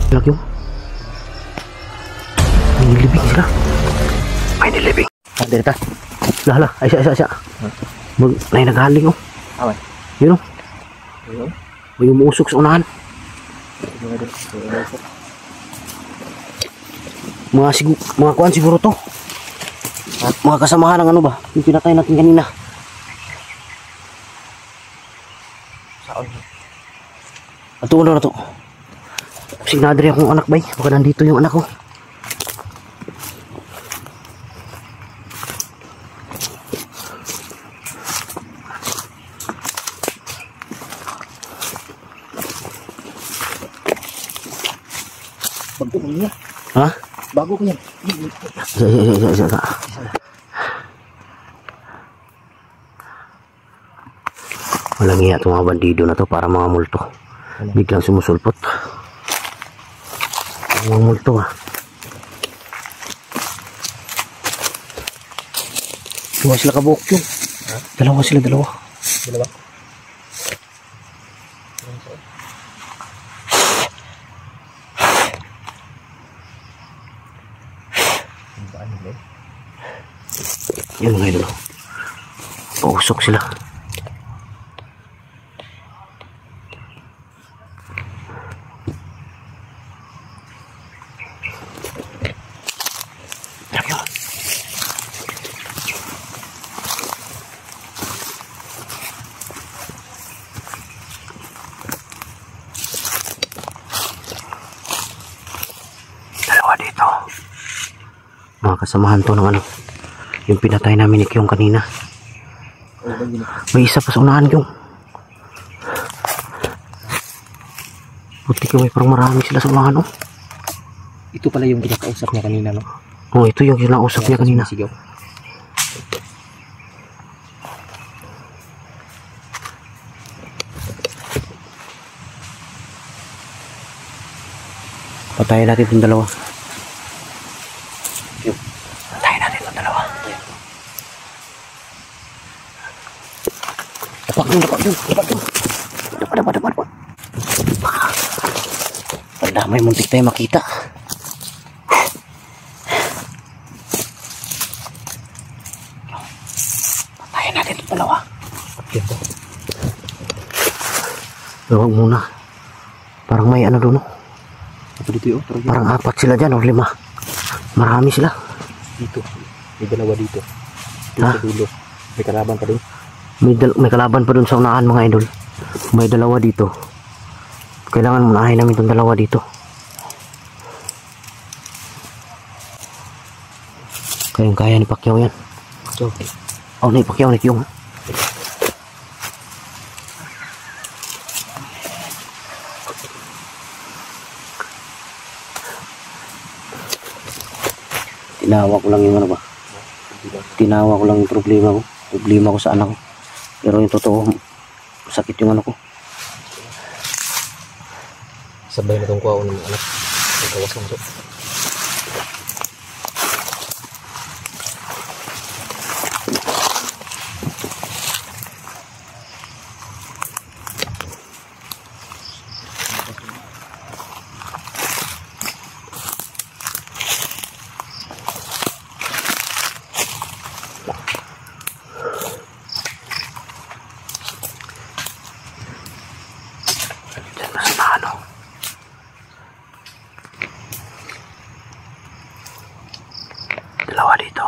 Lagi mo. May nilibing sila. May nilibing. Dari ta. Lah. Ay siya. May naghaling oh. Away. Yun oh. Ayun. May umusok sa unahan. Mga kuan siguro to. Mga kasamahan ng ano ba? Yung pinatay natin kanina. Saan? Ato na to. Sinadri akong anak bay. Baka nandito yung anak ko. Bago ko niya. Ha? Bago ko niya. Isa. Walang iya itong mga bandido na to para mga multo. Biglang sumusulpot. Mga multo ah. Dalawa sila kabuok yun. Dalawa sila. Dalawa? Yun mga idol. Pausok sila. Dalawa dito. Mga kasamahan to ng ano. Yung pinatay namin ni Kyong kanina. May isa pa sa unahan Kyong. Buti ka may parang marami sila sa unahan oh. Ito pala yung kinakausap niya kanina, no? Oh, ito yung kinausap niya kanina. Sigaw. Patayin natin itong dalawa. Patayin natin itong dalawa. Dapat yun. Dapat. Pagdamay, muntik tayo makita. Patayin natin itong dalawa. Huwag muna. Parang may ano doon. Dito, Parang 4 sila dyan o 5. Marami sila. Dito. May dalawa dito. Ha? Sa dulo. May kalaban pa doon. May kalaban pa doon sa unahan mga idol. May dalawa dito. Kailangan munahin namin itong dalawa dito. Kaya ni Pacquiao yan. Oh, ni Pacquiao ni Kyong. Tinawa ko lang yung ano ba? Tinawa ko lang yung problema ko. Problema ko sa anak ko. Pero yung totoo, sakit yung ano ko. Sabay na itong kuha ng anak. Ikawas lang ito. Dalawa dito.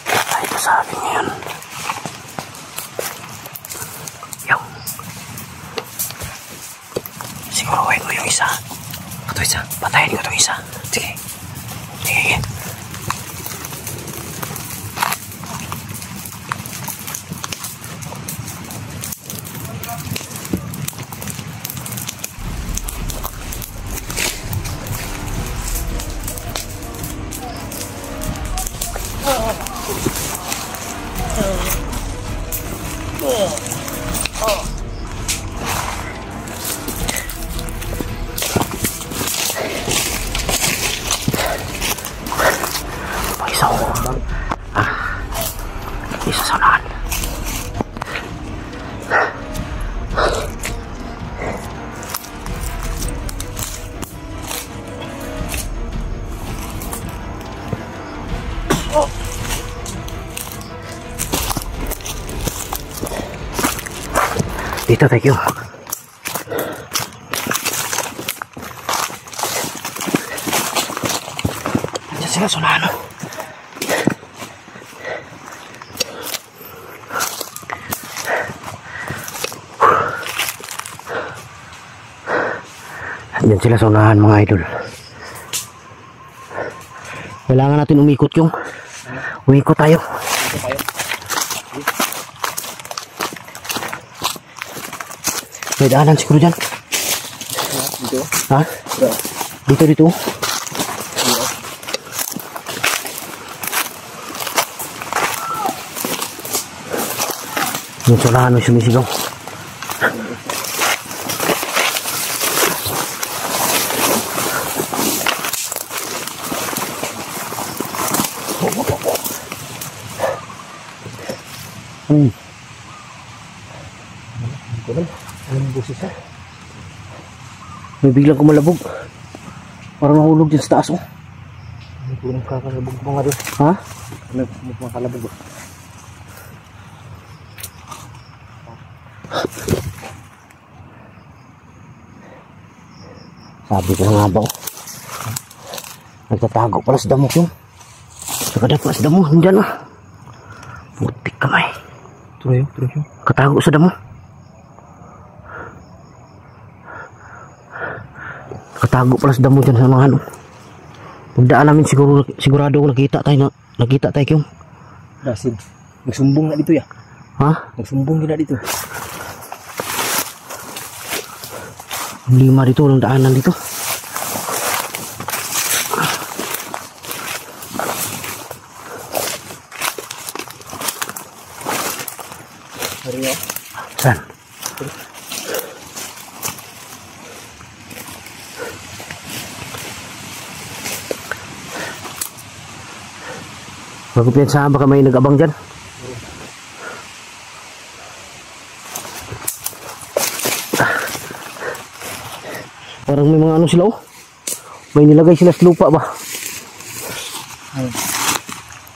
Ay, ito sa akin ngayon. Yung. Siguro ko yung isa. Ito isa. Patayin ko itong isa. Sige. Sige. Pag-isa ko. Ah. Isa sa unahan. Dito tayo. Diyan sila sa unahan. Diyan sila sa unahan mga idol. Kailangan natin umikot yung. Umikot tayo. May daanan siguro dyan. Dito? Ha? Dito. Yung sulahan may sumisigaw. Anong busis ha? May biglang kumalabog. Parang nahulog dyan sa taas oh. May pulang kakalabog mga doon. Ha? May makalabog ba? Sabi ko na nga ba oh. Nagtatago pala sa damo yung. Nakadap pala sa damo. Nandyan oh. Putik kamay. Tuloy. Katago sa damo. Katago pala sa damo dyan sa mga ano. Pagdaan namin sigurado ko nakita tayo yung. Rasid. Nagsumbong na dito ya. Ha? Nagsumbong na dito. Lima dito, walang daanan dito. Hari ya. Saan? Bago piyansahan baka may nag-abang dyan. Parang may mga ano sila oh. May nilagay sila sa lupa ba?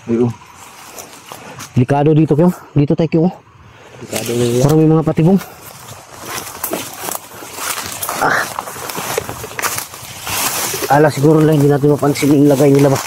Oo. Delikado dito Kyong. Dito tayo Kyong oh. Delikado nila. Parang may mga patibong. Ala siguro lang hindi natin mapansin yung nilagay nila ba.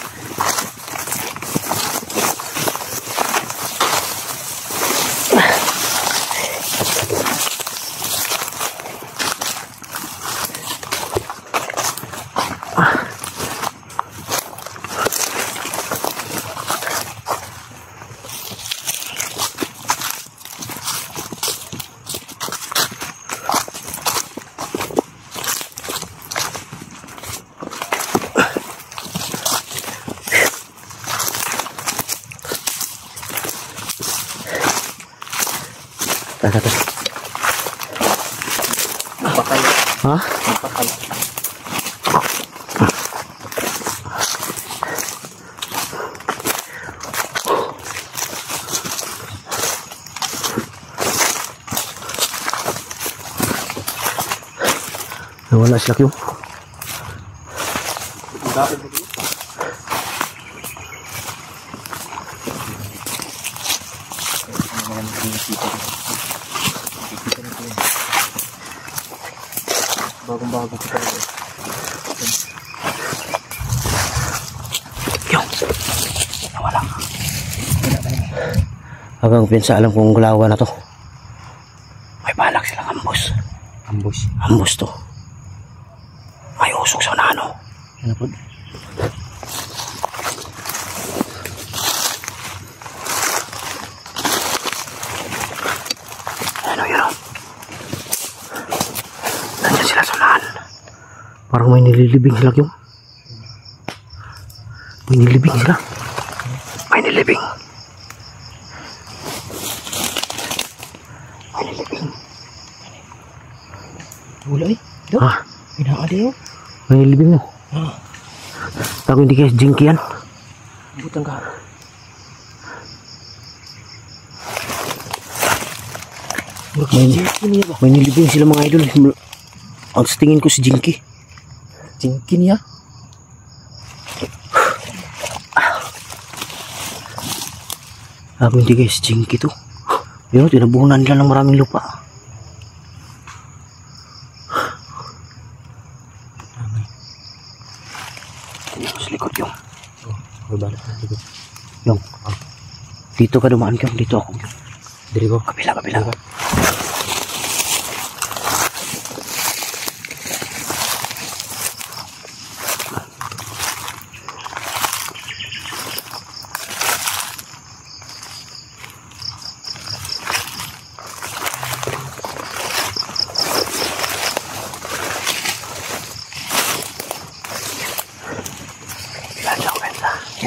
Tata. Napakal. Ha? Napakal. Nawala sila Kyong. Dapat mo dito. Bagong-bago ko talaga. Kyong. Nawala. Hanggang pinsa alam kong gulawa na to. May balak silang ambush. Ambush. Ambush to. May usok sa unahan oh. Ano po? Ano yun oh. Nandiyan sila sa unahan. Parang may nililibing sila Kyong. May nililibing sila. May nililibing. May nililibing. Wala eh. Ha? Pinaali oh. May nililibing mo. Ah. Tako hindi kaya jinky yan. Butang ka. May nilibing sila mga idol. Ang tingin ko si Jinky. Jinky niya. Hindi guys, Jinky to. Yun, tinabunan nila ng maraming lupa. Sa likod yung. Yung. Dito ka dumaan ka, dito ako. Diri ko. Kabila.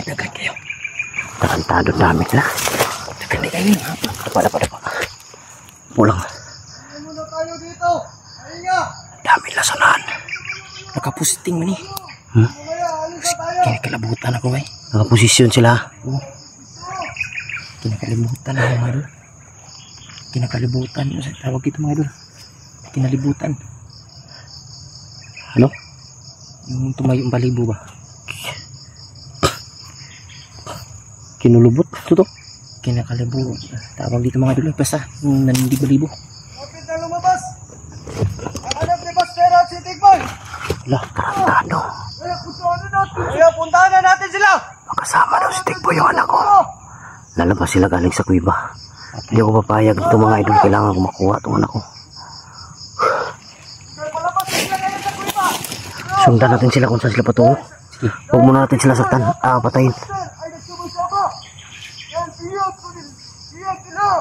Dagan kayo. Tarantado namin na. Dagan kayo. Dapa. Pulang. Muna tayo dito. Ayun. Dami lasanan. Nakapositing man eh. Mamaya, alis na tayo. Kinakalibutan ako eh. Nakaposisyon sila. Kinakalibutan ako mga idol. Kinakalibutan. Tawag ito mga idol. Kinalibutan. Ano? Yung tumayong balibo ba? Kinulubot. Ito to. Kinakalibo. Tawag dito mga idol. Basta yung nanindi balibo. Kapit na lumabas. Ang anak ni Bastera at si Tigboy. Wala, tarantado. Kaya puntahan na natin. Kaya puntahan na natin sila. Makasama daw si Tigbo yung anak ko. Lalabas sila galing sa kuiba. Hindi ako papayag itong mga idol. Kailangan ko makuha itong anak ko. Kaya palabas sila ngayon sa kuiba. Sundan natin sila kung saan sila patungo. Huwag muna natin sila saktan. Patayin. Ay nagsumusama. Yan, iyot sila.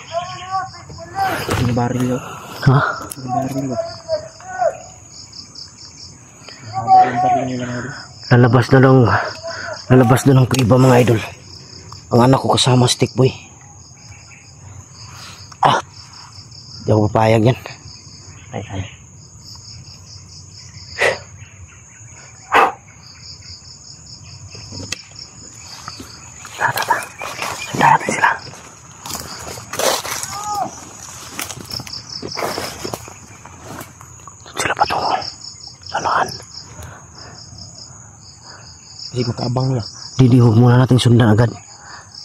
Kailangan nila, tigboy. Yung baril yun. Ha? Yung baril ba? Yung baril nila mga idol. Lalabas na ng kuiba mga idol. Ang anak ko kasama si Tikboy. Hindi ako papayag yan. Ay. Tata. Sundan natin sila. Doon sila patungo. Sanahan. Kasi makaabang nila. Huwag muna natin sundan agad.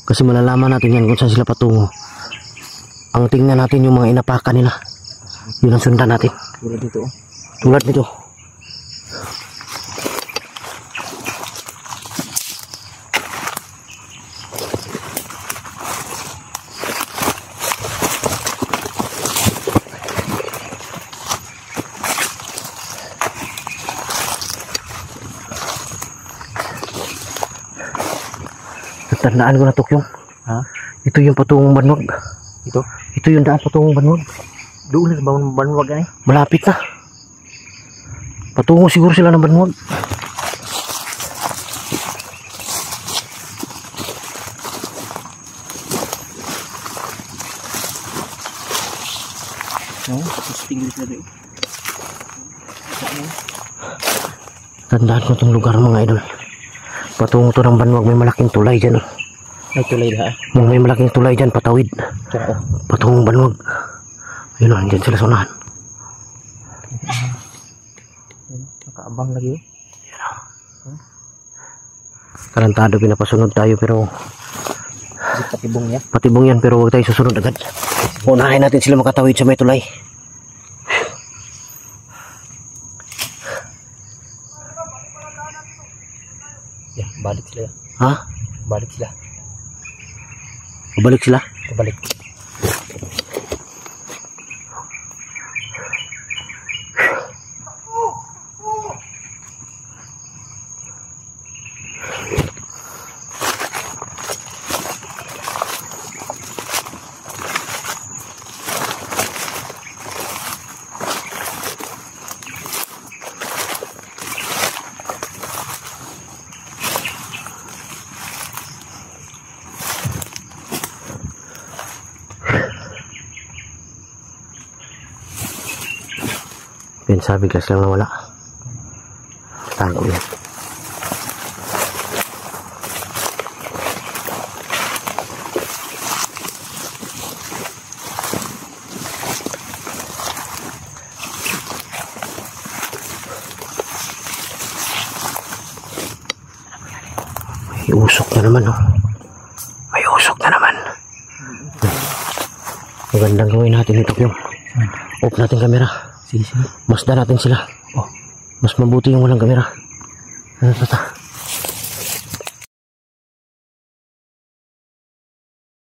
Kasi malalaman natin yan kung saan sila patungo. Ang tingnan natin yung mga inapakan nila. Yun ang sundan natin. Tulad dito oh. Tulad nito. Tandaan ko na Tukyong. Ha? Ito yung patungong Banwag. Ito? Ito yung daan patungong Banwag. Doon sa Banwag eh. Malapit na. Patungo siguro sila ng Banwag. No? Tingin sila doon. Tandaan ko itong lugar mga idol. Patungo to ng Banwag. May malaking tulay dyan. May tulay na May malaking tulay dyan. Patawid. Tsaka oh. Patungong Banwag. Ayun o. Andyan sila sa unahan. Nakaabang lagi oh. Tarantado pinapasunod tayo pero Patibong niya. patibong yan pero huwag tayo susunod agad. Unahin natin sila makatawid sa may tulay. Yeah, balik sila. Ha? Balik sila. Babalik sila? Balik. Pensa biglas lang nawala. Tago yan. May usok na naman, oh. May usok na naman. Magandang gawin natin ito, yung off natin kamera. Sige. Masdan natin sila. Oh. Mas mabuti yung walang kamera. Ano.